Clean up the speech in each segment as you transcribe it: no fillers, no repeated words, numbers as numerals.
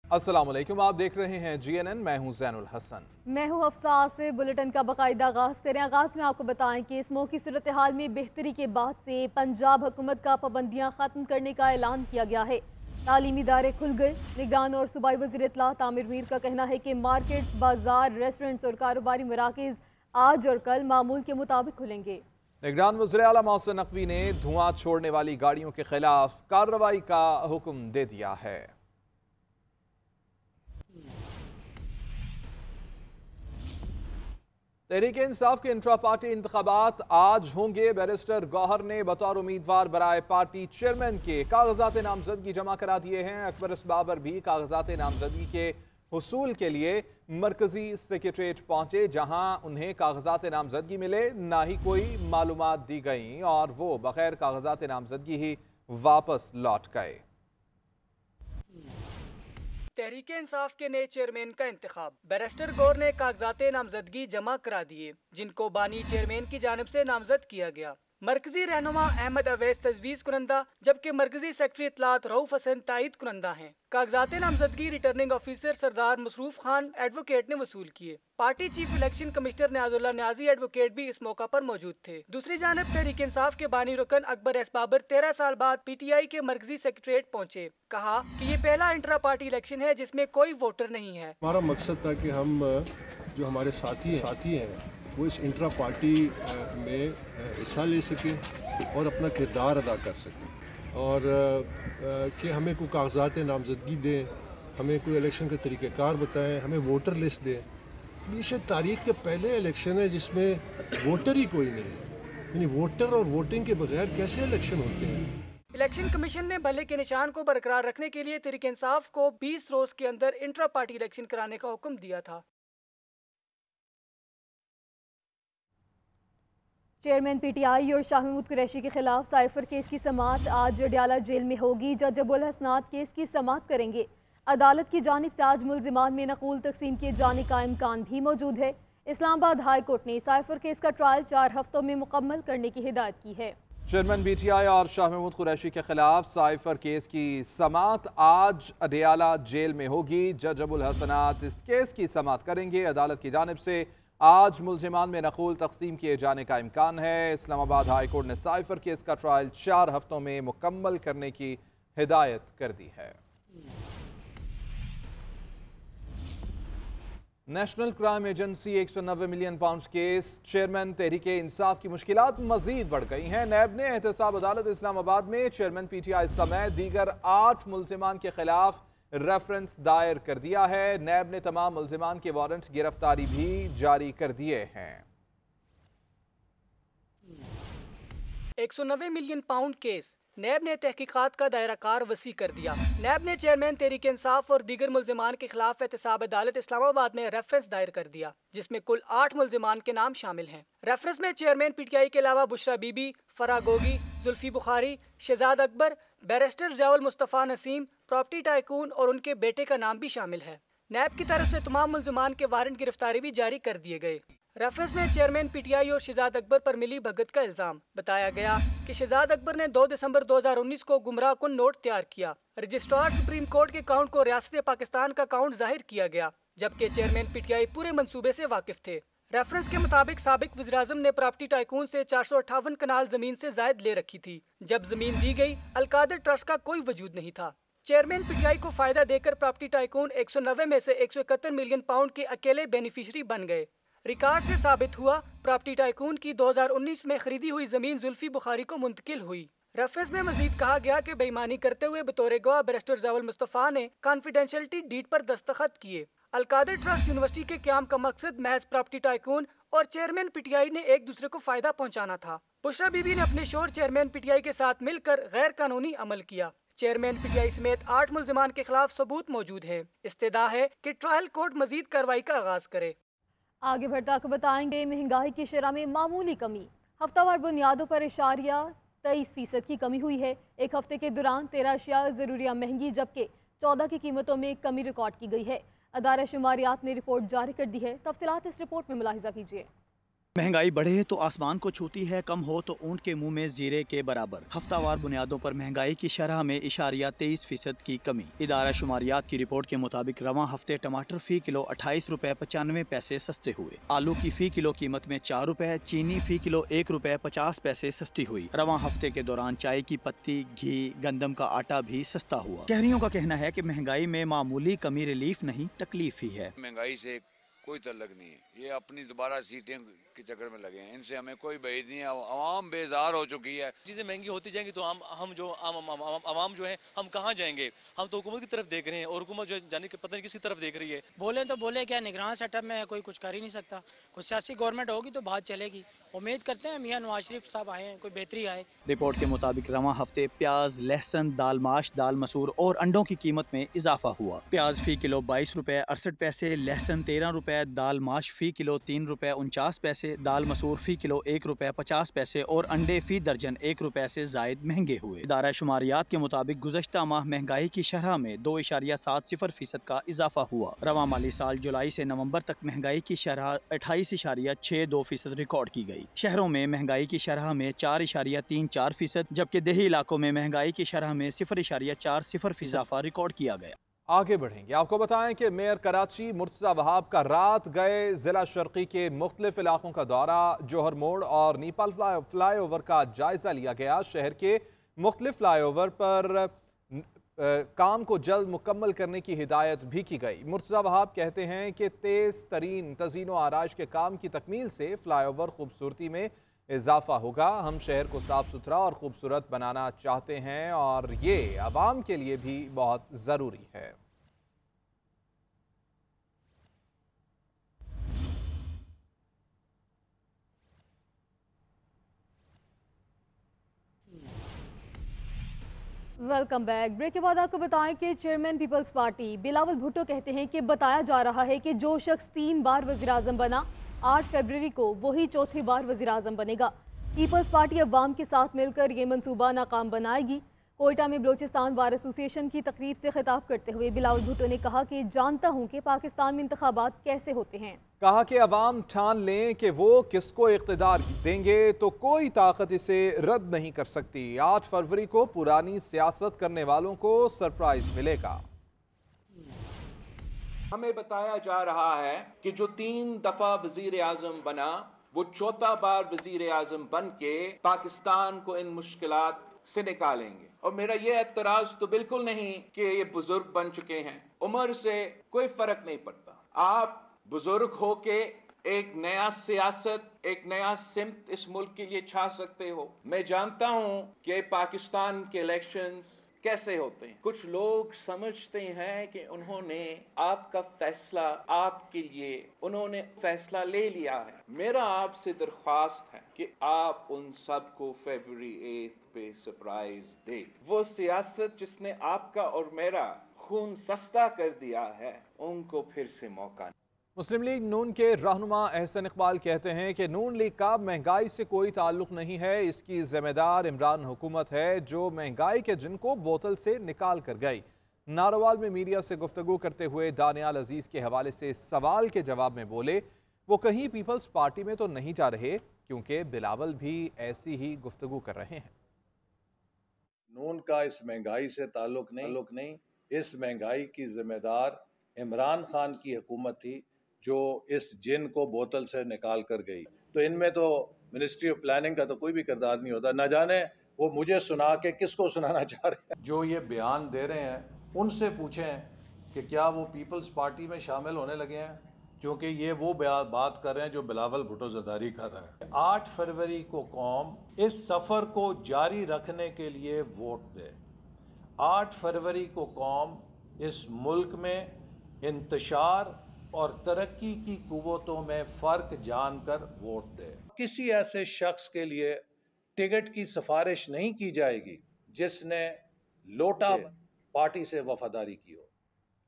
अस्सलाम वालेकुम, आप देख रहे हैं GNN। मैं हूं ज़ैनुल हसन। मैं हूं हफ्सा। से बुलेटिन का बाकायदा आगाज़ करें। आगाज़ में आपको बताएं कि इस मौके सूरत हाल में बेहतरी के बाद से पंजाब हुकूमत का पाबंदियां ख़त्म करने का ऐलान किया गया है। तालीमी इदारे खुल गए। निगरान और सूबाई वज़ीर इत्तलात तामिर मीर का कहना है कि मार्केट्स, बाजार, रेस्टोरेंट्स और कारोबारी मराकज़ आज और कल मामूल के मुताबिक खुलेंगे। निगरान वज़ीर आला मोहसिन नकवी ने धुआं छोड़ने वाली गाड़ियों के खिलाफ कार्रवाई का हुक्म दे दिया है। तहरीक इंसाफ के इंट्रा पार्टी इंतखाबात आज होंगे। बैरिस्टर गौहर ने बतौर उम्मीदवार बराए पार्टी चेयरमैन के कागजात नामजदगी जमा करा दिए हैं। अकबर बाबर भी कागजात नामजदगी के हुसूल के लिए मरकजी सेक्रेटरीट पहुंचे, जहां उन्हें कागजात नामजदगी मिले ना ही कोई मालूमात दी गई और वो बगैर कागजात नामजदगी ही वापस लौट गए। तहरीक इंसाफ के नए चेयरमैन का इंतखाब। बैरिस्टर गौर ने कागजात नामजदगी जमा करा दिए, जिनको बानी चेयरमैन की जानिब से नामजद किया गया। मरकजी रहनुमा अहमद अवैस तजवीज़ कुनंदा, जबकि मरकजी सेक्रेटरी इत्तलात रऊफ हसन तायद कुनंदा हैं। कागजात नामजदगी रिटर्निंग ऑफिसर सरदार मसरूफ खान एडवोकेट ने वसूल किए। Party chief election commissioner Niazullah Niazi advocate भी इस मौका पर मौजूद थे। दूसरी जानब तहरीक इंसाफ के बानी रुकन अकबर एस बाबर 13 साल बाद PTI के मरकजी सेक्रेटरीट पहुंचे। कहा कि ये पहला इंट्रा पार्टी इलेक्शन है जिसमें कोई वोटर नहीं है। हमारा मकसद था कि हम जो हमारे साथी हैं वो इस इंट्रा पार्टी में हिस्सा ले सकें और अपना किरदार अदा कर सकें, और कि हमें कोई कागजात नामजदगी दें, हमें कोई इलेक्शन का तरीक़ाकार बताएं, हमें वोटर लिस्ट दें। ये शायद तारीख़ के पहले इलेक्शन है जिसमें वोटर ही कोई नहीं है। यानी वोटर और वोटिंग के बगैर कैसे इलेक्शन होते हैं। इलेक्शन कमीशन ने भले के निशान को बरकरार रखने के लिए तहरीक इंसाफ को 20 रोज के अंदर इंट्रा पार्टी इलेक्शन कराने का हुक्म दिया था। चेयरमैन PTI और शाह महमूद कुरैशी के खिलाफ साइफर केस की समाअत आज अडयाला जेल में होगी। जज अबुल हसनात केस की समाअत करेंगे। अदालत की जानिब से आज मुल्जिमान में नकूल तकसीम किए जाने का इम्कान भी मौजूद है। इस्लामाबाद हाई कोर्ट ने साइफर केस का ट्रायल 4 हफ्तों में मुकम्मल करने की हिदायत की है। चेयरमैन PTI और शाह महमूद कुरैशी के खिलाफ साइफर केस की समाअत आज अडयाला जेल में होगी। जज अबुल हसनात इस केस की समाअत करेंगे। अदालत की जानिब से आज मुल्जिमान में नकूल तकसीम किए जाने का इम्कान है। इस्लामाबाद हाई कोर्ट ने साइफर केस का ट्रायल 4 हफ्तों में मुकम्मल करने की हिदायत कर दी है। National crime agency 190 million pound case. Chairman Tehreek Insaf की मुश्किलात मजीद बढ़ गई हैं। नैब ने एहतसाब अदालत इस्लामाबाद में चेयरमैन PTI समेत दीगर 8 मुल्जिमान के खिलाफ रेफरेंस दायर कर दिया है। नैब ने तमाम मुल्जिमान के वारंट गिरफ्तारी भी जारी कर दिए हैं। 190 मिलियन पाउंड केस। नैब ने तहकीकात का दायरा कार वसी कर दिया। नैब ने चेयरमैन तहरीक इंसाफ और दीगर मुल्जिमान के खिलाफ एहतसाब अदालत इस्लामाबाद में रेफरेंस दायर कर दिया, जिसमें कुल 8 मुल्जिमान के नाम शामिल हैं। रेफरेंस में चेयरमैन PTI के अलावा Bushra Bibi, Farah Gogi, Zulfi Bukhari, Shahzad Akbar, barrister Ziaul Mustafa Naseem, property tycoon और उनके बेटे का नाम भी शामिल है। नैब की तरफ से तमाम मुल्जिमान के वारंट गिरफ्तारी भी जारी कर दिए गए। रेफरेंस में चेयरमैन PTI और शहजाद अकबर पर मिली भगत का इल्जाम। बताया गया कि शहजाद अकबर ने 2 दिसंबर 2019 को गुमराह कुन नोट तैयार किया। रजिस्ट्रार सुप्रीम कोर्ट के अकाउंट को रियासत पाकिस्तान का अकाउंट जाहिर किया गया, जबकि चेयरमैन PTI पूरे मंसूबे से वाकिफ थे। रेफरेंस के मुताबिक साबिक वज़ीर-ए-आज़म ने प्रॉपर्टी टाइकून से 458 कनाल जमीन से जायद ले रखी थी। जब जमीन दी गई, अलकादर ट्रस्ट का कोई वजूद नहीं था। चेयरमैन PTI को फायदा देकर प्रॉपर्टी टाइकून 190 में से 171 मिलियन पाउंड के अकेले बेनिफिशरी बन गए। रिकॉर्ड से साबित हुआ प्रॉपर्टी टाइकून की 2019 में खरीदी हुई जमीन जुल्फी बुखारी को मुंतकिल हुई। रेफरेंस में मजीद कहा गया कि बेईमानी करते हुए बतौर गवाह बैरिस्टर ज़ियाउल मुस्तफ़ा ने कॉन्फिडेंशियलिटी डीड पर दस्तखत किए। अलकादर ट्रस्ट यूनिवर्सिटी के क्याम का मकसद महज प्रॉपर्टी टाइकून और चेयरमैन PTI ने एक दूसरे को फायदा पहुंचाना था। बुशरा बीबी ने अपने शोहर चेयरमैन PTI के साथ मिलकर गैर कानूनी अमल किया। चेयरमैन PTI समेत 8 मुल्जिमान के खिलाफ सबूत मौजूद है। इस्तदा है कि ट्रायल कोर्ट मजीद कार्रवाई का आगाज करे। आगे बढ़ता आपको बताएंगे महंगाई की शरह में मामूली कमी। हफ्तावार बुनियादों पर इशारिया 23% की कमी हुई है। एक हफ्ते के दौरान 13 अशिया ज़रूरिया महंगी, जबकि 14 की कीमतों में कमी रिकॉर्ड की गई है। अदारा शुमारियात ने रिपोर्ट जारी कर दी है। तफसीलात इस रिपोर्ट में मुलाहिजा कीजिए। महंगाई बढ़े तो आसमान को छूती है, कम हो तो ऊंट के मुंह में जीरे के बराबर। हफ्तावार बुनियादों पर महंगाई की शरह में 23% की कमी। इदारा शुमारियात की रिपोर्ट के मुताबिक रवां हफ्ते टमाटर फी किलो 28 रुपए 95 पैसे सस्ते हुए। आलू की फी किलो कीमत में 4 रुपए, चीनी फी किलो 1 रुपए 50 पैसे सस्ती हुई। रवां हफ्ते के दौरान चाय की पत्ती, घी, गंदम का आटा भी सस्ता हुआ। शहरियों का कहना है कि महंगाई में मामूली कमी रिलीफ नहीं, तकलीफ ही है। महंगाई से कोई तल्लक नहीं है, ये अपनी दोबारा सीटें के चक्कर में लगे हैं, इनसे हमें कोई बैद नहीं है। आवाम बेजार हो चुकी है। चीज़ें महंगी होती जाएंगी तो हम जो आवाम जो है हम कहाँ जाएंगे? हम तो हुकूमत की तरफ देख रहे हैं और हुकूमत जो जाने के पता नहीं किसकी तरफ देख रही है। बोले तो बोले क्या, निगरान सेटअप में कोई कुछ कर ही नहीं सकता। कुछ सियासी गवर्नमेंट होगी तो बात चलेगी। उम्मीद करते हैं मियां नवाज शरीफ साहब आए हैं, कोई बेहतरी आए। रिपोर्ट के मुताबिक रवां हफ्ते प्याज, लहसुन, दाल माश, दाल मसूर और अंडों की कीमत में इजाफा हुआ। प्याज फी किलो 22 रुपए 68 पैसे, लहसुन 13 रुपए, दाल माश फी किलो 3 रुपए 49 पैसे, दाल मसूर फी किलो 1 रुपए 50 पैसे और अंडे फी दर्जन 1 रुपए से जायद महंगे हुए। इदारा शुमारियात के मुताबिक गुज़श्ता माह महंगाई की शरह में 2.70% का इजाफा हुआ। रवां माली साल जुलाई से नवंबर तक महंगाई की शरह 28.62% रिकॉर्ड की गई। शहरों में महंगाई की शरह में 4.34%, जबकि देही इलाकों में महंगाई की शरह में 0.40% इजाफा रिकॉर्ड किया गया। आगे बढ़ेंगे, आपको बताएं कि मेयर कराची मुर्तज़ा वहाब का रात गए जिला शर्की के मुख्तलिफ इलाकों का दौरा, जौहर मोड़ और नीपाल फ्लाई ओवर का जायजा लिया गया। शहर के मुख्तलिफ फ्लाई ओवर पर काम को जल्द मुकम्मल करने की हिदायत भी की गई। मुर्तज़ा वहाब कहते हैं कि तेज़ तरीन तज़ीन व आराइश के काम की तकमील से फ्लाई ओवर खूबसूरती में इजाफा होगा। हम शहर को साफ सुथरा और खूबसूरत बनाना चाहते हैं और ये आवाम के लिए भी बहुत ज़रूरी है। Welcome back. ब्रेक के बाद आपको बताएं कि chairman Peoples Party Bilawal Bhutto कहते हैं कि बताया जा रहा है कि जो शख्स 3 बार वज़ीर आज़म बना, 8 फरवरी को वही चौथी बार वज़ीर आज़म बनेगा। पीपल्स पार्टी अवाम के साथ मिलकर ये मंसूबा नाकाम बनाएगी। कोयटा में बलोचिस्तान बार एसोसिएशन की तकरीब से खिताब करते हुए बिलावल भुट्टो ने कहा कि जानता हूँ कि पाकिस्तान में इंतखाबात कैसे होते हैं। कहा कि अवाम ठान लें कि वो किसको इख्तिदार देंगे तो कोई ताकत इसे रद्द नहीं कर सकती। 8 फरवरी को पुरानी सियासत करने वालों को सरप्राइज मिलेगा। हमें बताया जा रहा है कि जो 3 दफा वजीर आजम बना वो चौथा बार वजीर आजम बन के पाकिस्तान को इन मुश्किलात से निकालेंगे। और मेरा ये एतराज तो बिल्कुल नहीं कि ये बुजुर्ग बन चुके हैं, उम्र से कोई फर्क नहीं पड़ता। आप बुजुर्ग होके एक नया सियासत, एक नया सिमत इस मुल्क के लिए छा सकते हो। मैं जानता हूं कि पाकिस्तान के इलेक्शंस कैसे होते हैं। कुछ लोग समझते हैं कि उन्होंने आपका फैसला आपके लिए उन्होंने फैसला ले लिया है। मेरा आपसे दरख्वास्त है कि आप उन सबको फरवरी 8 पे सरप्राइज दे। वो सियासत जिसने आपका और मेरा खून सस्ता कर दिया है, उनको फिर से मौका। मुस्लिम लीग नून के रहनुमा एहसन इकबाल कहते हैं कि नून लीग का महंगाई से कोई ताल्लुक नहीं है, इसकी जिम्मेदार इमरान हुकूमत है जो महंगाई के जिनको बोतल से निकाल कर गई। नारोवाल में मीडिया से गुफ्तगू करते हुए दानियाल अजीज के हवाले से सवाल के जवाब में बोले वो कहीं पीपल्स पार्टी में तो नहीं जा रहे क्योंकि बिलावल भी ऐसी ही गुफ्तगू कर रहे हैं। नून का इस महंगाई से ताल्लुक नहीं, इस महंगाई की जिम्मेदार इमरान खान की हुकूमत थी जो इस जिन को बोतल से निकाल कर गई। तो इनमें तो मिनिस्ट्री ऑफ प्लानिंग का तो कोई भी किरदार नहीं होता। न जाने वो मुझे सुना के किसको सुनाना चाह रहे हैं। जो ये बयान दे रहे हैं उनसे पूछें कि क्या वो पीपल्स पार्टी में शामिल होने लगे हैं, क्योंकि ये वो बात कर रहे हैं जो बिलावल भुट्टो ज़रदारी कर रहे हैं। 8 फरवरी को कौम इस सफ़र को जारी रखने के लिए वोट दे। 8 फरवरी को कौम इस मुल्क में इंतशार और तरक्की की कुव्वतों में फ़र्क जानकर वोट दे। किसी ऐसे शख्स के लिए टिकट की सिफारिश नहीं की जाएगी जिसने लोटा पार्टी से वफादारी की हो।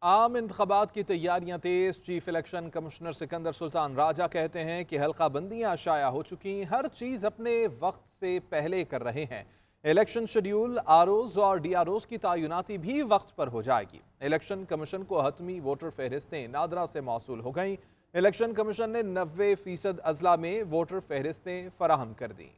आम इंतखाबात की तैयारियां तेज। Chief election commissioner Sikandar Sultan Raja कहते हैं कि हल्का बंदियां शाया हो चुकी, हर चीज़ अपने वक्त से पहले कर रहे हैं। इलेक्शन शेड्यूल, आरओज और डीआरओज की तैनाती भी वक्त पर हो जाएगी। इलेक्शन कमीशन को हतमी वोटर फहरिस्तें नादरा से मौसूल हो गई। الیکشن کمیشن نے 90% اضلاع میں ووٹر فہرستیں فراہم کر دیں۔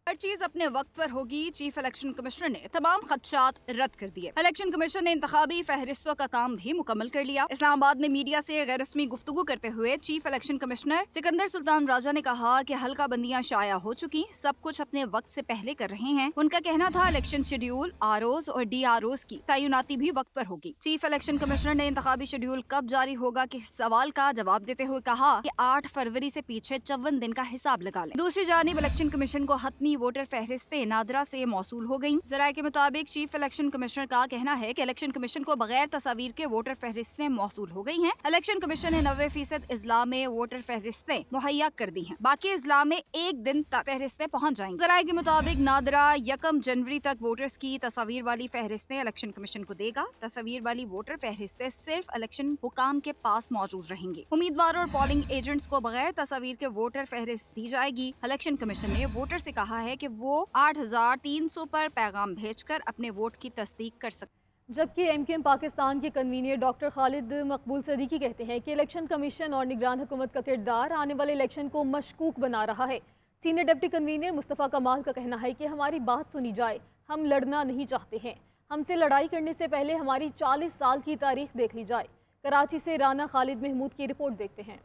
ہر چیز اپنے وقت پر ہوگی، چیف الیکشن کمشنر نے تمام خدشات رد کر دیے۔ الیکشن کمیشن نے انتخابی فہرستوں کا کام بھی مکمل کر لیا۔ اسلام آباد میں میڈیا سے غیر رسمی گفتگو کرتے ہوئے چیف الیکشن کمشنر سکندر سلطان راجہ نے کہا کہ حلقہ بندیاں شائع ہو چکی، سب کچھ اپنے وقت سے پہلے کر رہے ہیں۔ ان کا کہنا تھا الیکشن شیڈیول آرઓز اور ڈی آرઓز کی تعیناتی بھی وقت پر ہوگی۔ چیف الیکشن کمشنر نے انتخابی شیڈیول کب جاری ہوگا کے سوال کا جواب دیتے ہوئے کہا کہ 8 فروری سے پیچھے 54 دن کا حساب لگا لیں۔ دوسری جانب الیکشن کمیشن کو حتمی ووٹر فہرستیں نادرا سے موصول ہو گئیں۔ ذرائع کے مطابق چیف الیکشن کمشنر کا کہنا ہے کہ الیکشن کمیشن کو بغیر تصاویر کے ووٹر فہرستیں موصول ہو گئی ہیں۔ الیکشن کمیشن نے 90% اضلاع میں ووٹر فہرستیں مہیا کر دی ہیں، باقی اضلاع میں 1 دن تک فہرستیں پہنچ جائیں گی۔ ذرائع کے مطابق نادرا 1 جنوری تک ووٹرز کی تصاویر والی فہرستیں الیکشن کمیشن کو دے گا۔ تصاویر والی ووٹر فہرستیں صرف الیکشن حکام کے پاس موجود رہیں گی۔ امیدواروں اور پولنگ ایجنٹس کو بغیر تصاویر کے ووٹر فہرست دی جائے گی۔ الیکشن کمیشن نے ووٹر سے کہا ہے کہ وہ 8300 پر پیغام بھیج کر اپنے ووٹ کی تصدیق کر سکتے۔ جبکہ ایم کیو ایم پاکستان کے کنوینر ڈاکٹر خالد مقبول صدیقی کہتے ہیں کہ الیکشن کمیشن اور نگران حکومت کا کردار آنے والے الیکشن کو مشکوک بنا رہا ہے۔ سینئر ڈپٹی کنوینر مصطفیٰ کمال کا کہنا ہے کہ ہماری بات سنی جائے، ہم لڑنا نہیں چاہتے ہیں، ہم سے لڑائی کرنے سے پہلے ہماری 40 سال کی تاریخ دیکھ لی جائے۔ کراچی سے رانا خالد محمود کی رپورٹ دیکھتے ہیں۔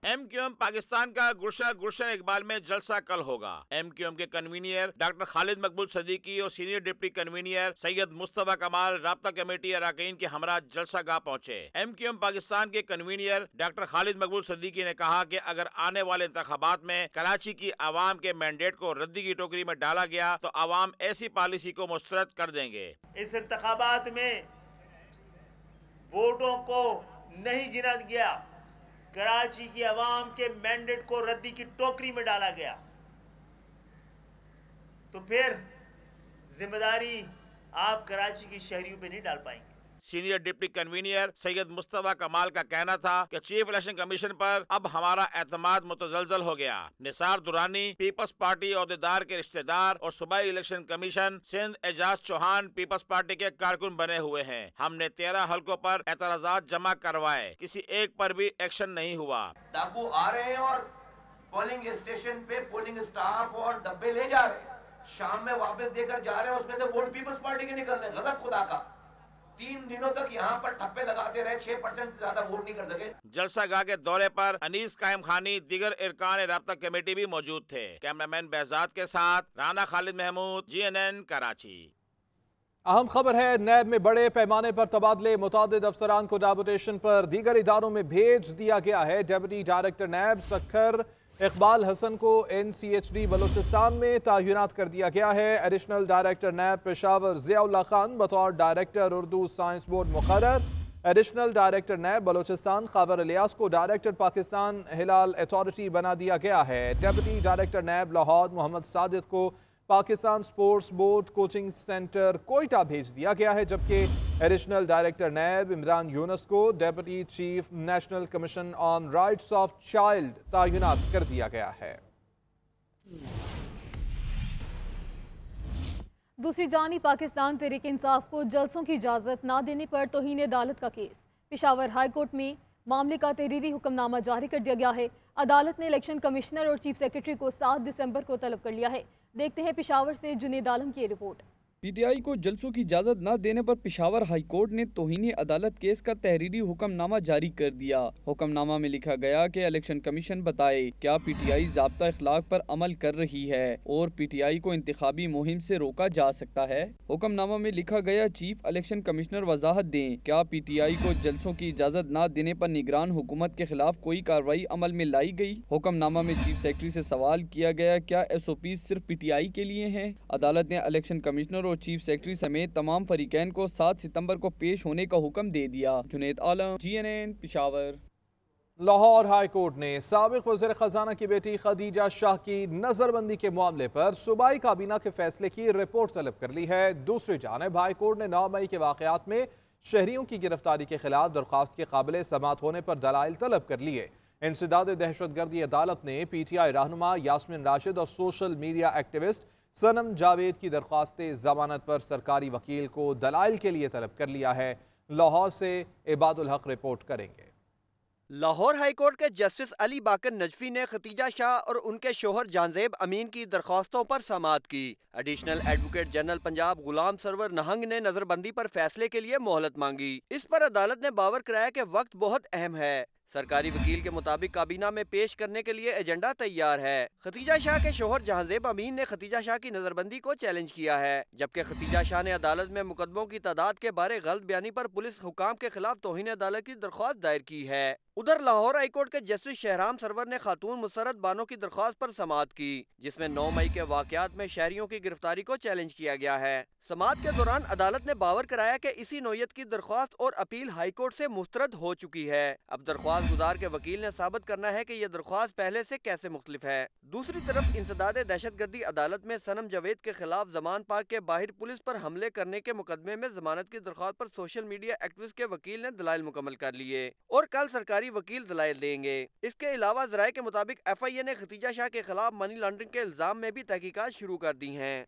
ایم کیو ایم پاکستان کا گلشن اقبال میں جلسہ کل ہوگا۔ ایم کیو ایم کے کنوینر ڈاکٹر خالد مقبول صدیقی اور سینئر ڈپٹی کنوینر سید مصطفیٰ کمال رابطہ کمیٹی اراکین کے ہمراہ جلسہ گاہ پہنچے۔ ایم کیو ایم پاکستان کے کنوینر ڈاکٹر خالد مقبول صدیقی نے کہا کہ اگر آنے والے انتخابات میں کراچی کی عوام کے مینڈیٹ کو ردی کی ٹوکری میں ڈالا گیا تو عوام ایسی پالیسی کو مسترد کر دیں گے۔ اس انتخابات میں ووٹوں کو نہیں گنا گیا، کراچی کی عوام کے مینڈیٹ کو ردی کی ٹوکری میں ڈالا گیا، تو پھر ذمہ داری آپ کراچی کی شہریوں پہ نہیں ڈال پائیں گے۔ سینئر ڈپٹی کنوینر سید مصطفیٰ کمال کا کہنا تھا کہ چیف الیکشن کمیشن پر اب ہمارا اعتماد متزلزل ہو گیا۔ نثار درانی پیپلز پارٹی عہدیدار کے رشتہ دار اور صوبائی الیکشن کمیشن سندھ اعجاز چوہان پیپلز پارٹی کے کارکن بنے ہوئے ہیں۔ ہم نے 13 حلقوں پر اعتراضات جمع کروائے، کسی ایک پر بھی ایکشن نہیں ہوا۔ ڈاکو آ رہے ہیں اور پولنگ اسٹیشن پہ پولنگ اسٹاف اور ڈبے لے جا رہے ہیں، شام میں واپس دے کر جا رہے ہیں، اس میں سے ووٹ پیپلز پارٹی کے نکل رہے ہیں۔ غضب خدا کا، 3 دنوں تک یہاں پر ٹھپے لگاتے رہے، 6% سے زیادہ ووٹ نہیں کر سکے۔ جلسہ گاہ کے دورے پر انیس قائم خانی دیگر ارکان رابطہ کمیٹی بھی موجود تھے۔ کیمرامین بہزاد کے ساتھ رانا خالد محمود، GNN کراچی۔ اہم خبر ہے، نیب میں بڑے پیمانے پر تبادلے، متعدد افسران کو ڈیپوٹیشن پر دیگر اداروں میں بھیج دیا گیا ہے۔ Deputy director NAB Sukkur Iqbal Hasan کو NCHD بلوچستان میں تعینات کر دیا گیا ہے۔ Additional director NAB Peshawar Zia Ullah Khan بطور ڈائریکٹر اردو سائنس بورڈ مقرر۔ Additional director NAB Balochistan Khawar Ilyas کو ڈائریکٹر پاکستان ہلال اتھارٹی بنا دیا گیا ہے۔ Deputy director NAB Lahore Muhammad Sadiq کو Pakistan sports board coaching centre Quetta بھیج دیا گیا ہے، جبکہ ایڈیشنل ڈائریکٹر نیب عمران یونس کو deputy chief national commission on rights of child تعینات کر دیا گیا ہے۔ دوسری جانب پاکستان تحریک انصاف کو جلسوں کی اجازت نہ دینے پر توہین عدالت کا کیس۔ پشاور ہائی کورٹ میں معاملے کا تحریری حکم نامہ جاری کر دیا گیا ہے۔ عدالت نے الیکشن کمشنر اور چیف سیکرٹری کو 7 دسمبر کو طلب کر لیا ہے۔ دیکھتے ہیں پشاور سے جنید عالم کی رپورٹ۔ پی ٹی آئی کو جلسوں کی اجازت نہ دینے پر پشاور ہائی کورٹ نے توہین عدالت کیس کا تحریری حکم نامہ جاری کر دیا۔ حکم نامہ میں لکھا گیا کہ الیکشن کمیشن بتائے کیا پی ٹی آئی ضابطہ اخلاق پر عمل کر رہی ہے اور پی ٹی آئی کو انتخابی مہم سے روکا جا سکتا ہے۔ حکم نامہ میں لکھا گیا چیف الیکشن کمشنر وضاحت دیں کیا پی ٹی آئی کو جلسوں کی اجازت نہ دینے پر نگران حکومت کے خلاف کوئی کارروائی عمل میں لائی گئی۔ حکم نامہ میں چیف سیکرٹری سے سوال کیا گیا کیا SOPs صرف پی ٹی آئی کے لیے ہیں۔ عدالت نے الیکشن کمشنر اور چیف سیکرٹری سمیت تمام فریقین کو 7 ستمبر کو پیش ہونے کا حکم دے دیا۔ جنید عالم، GNN Peshawar. Lahore high court نے سابق وزیر خزانہ کی بیٹی خدیجہ شاہ کی نظر بندی کے معاملے پر صوبائی کابینہ کے فیصلے کی رپورٹ طلب کر لی ہے۔ دوسری جانب ہائی کورٹ نے 9 مئی کے واقعات میں شہریوں کی گرفتاری کے خلاف درخواست کے قابل سماعت ہونے پر دلائل طلب کر لیے۔ انسداد دہشت گردی عدالت نے PTI رہنما یاسمین راشد اور سوشل میڈیا ایکٹیوسٹ سنم جاوید کی درخواست ضمانت پر سرکاری وکیل کو دلائل کے لیے طلب کر لیا ہے۔ لاہور سے عباد الحق رپورٹ کریں گے۔ لاہور ہائی کورٹ کے جسٹس علی باقر نجفی نے ختیجہ شاہ اور ان کے شوہر جانزیب امین کی درخواستوں پر سماعت کی۔ Additional advocate general Punjab Ghulam Sarwar نہنگ نے نظر بندی پر فیصلے کے لیے مہلت مانگی۔ اس پر عدالت نے باور کرایا کہ وقت بہت اہم ہے۔ سرکاری وکیل کے مطابق کابینہ میں پیش کرنے کے لیے ایجنڈا تیار ہے۔ ختیجہ شاہ کے شوہر جہانزیب امین نے ختیجہ شاہ کی نظر بندی کو چیلنج کیا ہے، جبکہ ختیجہ شاہ نے عدالت میں مقدموں کی تعداد کے بارے غلط بیانی پر پولیس حکام کے خلاف توہین عدالت کی درخواست دائر کی ہے۔ ادھر لاہور ہائی کورٹ کے جسٹس شہرام سرور نے خاتون مسرت بانو کی درخواست پر سماعت کی، جس میں 9 مئی کے واقعات میں شہریوں کی گرفتاری کو چیلنج کیا گیا ہے۔ سماعت کے دوران عدالت نے باور کرایا کہ اسی نوعیت کی درخواست اور اپیل ہائی کورٹ سے مسترد ہو چکی ہے۔ اب درخواست گزار کے وکیل نے ثابت کرنا ہے کہ یہ درخواست پہلے سے کیسے مختلف ہے۔ دوسری طرف انسداد دہشت گردی عدالت میں صنم جاوید کے خلاف زمان پارک کے باہر پولیس پر حملے کرنے کے مقدمے میں ضمانت کی درخواست پر سوشل میڈیا ایکٹیوسٹ کے وکیل نے دلائل مکمل کر لیے اور کل سرکاری وکیل دلائل دیں گے۔ اس کے علاوہ ذرائع کے مطابق FIA نے ختیجہ شاہ کے خلاف منی لانڈرنگ کے الزام میں بھی تحقیقات شروع کر دی ہیں۔